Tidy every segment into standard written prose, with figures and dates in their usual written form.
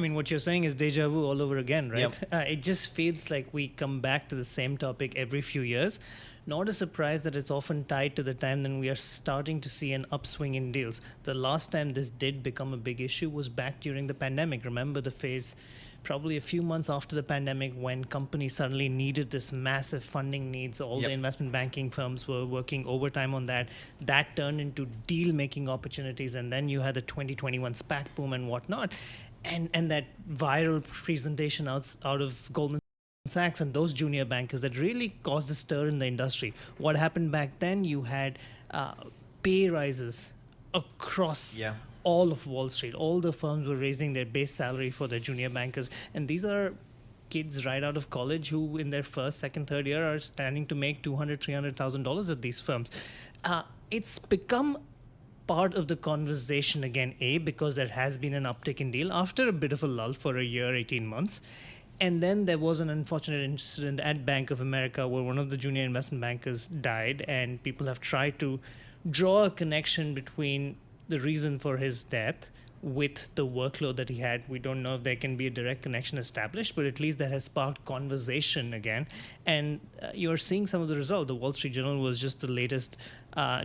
I mean, what you're saying is deja vu all over again, right? Yep. It just feels like we come back to the same topic every few years. Not a surprise that it's often tied to the time when we are starting to see an upswing in deals. The last time this did become a big issue was back during the pandemic. Remember the phase probably a few months after the pandemic when companies suddenly needed this massive funding needs. All the investment banking firms were working overtime on that. That turned into deal-making opportunities. And then you had the 2021 SPAC boom and whatnot. And that viral presentation out of Goldman Sachs and those junior bankers that really caused a stir in the industry. What happened back then, you had pay rises across all of Wall Street. All the firms were raising their base salary for their junior bankers. And these are kids right out of college who in their first, second, third year are standing to make $200,000, $300,000 at these firms. It's become part of the conversation again, because there has been an uptick in deal after a bit of a lull for a year, 18 months. And then there was an unfortunate incident at Bank of America where one of the junior investment bankers died, and people have tried to draw a connection between the reason for his death with the workload that he had. We don't know if there can be a direct connection established, but at least that has sparked conversation again. And you're seeing some of the result. The Wall Street Journal was just the latest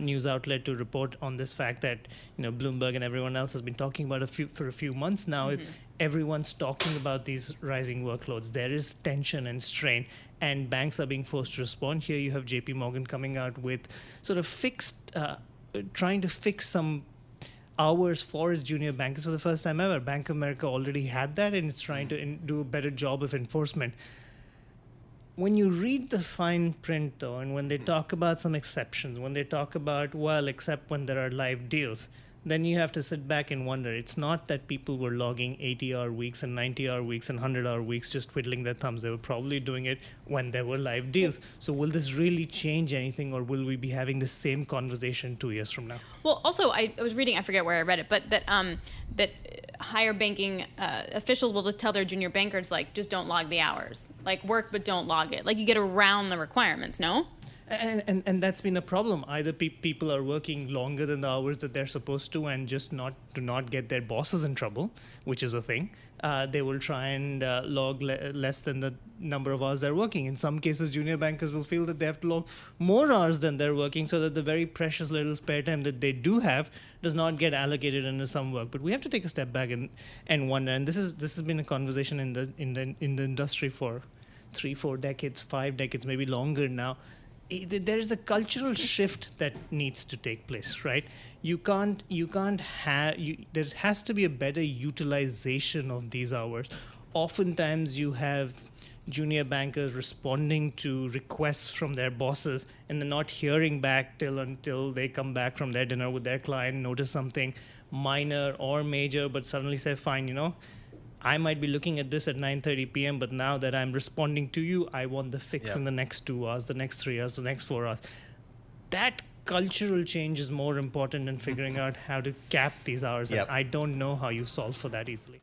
news outlet to report on this fact that Bloomberg and everyone else has been talking about for a few months now. Everyone's talking about these rising workloads. There is tension and strain, and banks are being forced to respond. Here you have JPMorgan coming out with sort of trying to fix some hours for its junior bankers for the first time ever. Bank of America already had that, and it's trying to do a better job of enforcement. When you read the fine print, though, and when they talk about some exceptions, when they talk about, well, except when there are live deals, then you have to sit back and wonder. It's not that people were logging 80-hour weeks and 90-hour weeks and 100-hour weeks just twiddling their thumbs. They were probably doing it when there were live deals. So will this really change anything, or will we be having the same conversation 2 years from now? Well, also, I was reading, I forget where I read it, but that higher banking officials will just tell their junior bankers, like, just don't log the hours. Like, work, but don't log it. Like, you get around the requirements, no? And that's been a problem. Either people are working longer than the hours that they're supposed to and just to not get their bosses in trouble, which is a thing. They will try and log less than the number of hours they're working. In some cases, junior bankers will feel that they have to log more hours than they're working so that the very precious little spare time that they do have does not get allocated into some work. But we have to take a step back and wonder. And this has been a conversation in the industry for 3-4 decades, 5 decades, maybe longer now. There is a cultural shift that needs to take place, right? There has to be a better utilization of these hours. Oftentimes you have junior bankers responding to requests from their bosses and they're not hearing back until they come back from their dinner with their client, notice something minor or major, but suddenly say, fine, I might be looking at this at 9:30 p.m., but now that I'm responding to you, I want the fix in the next 2 hours, the next 3 hours, the next 4 hours. That cultural change is more important than figuring out how to cap these hours. And I don't know how you solve for that easily.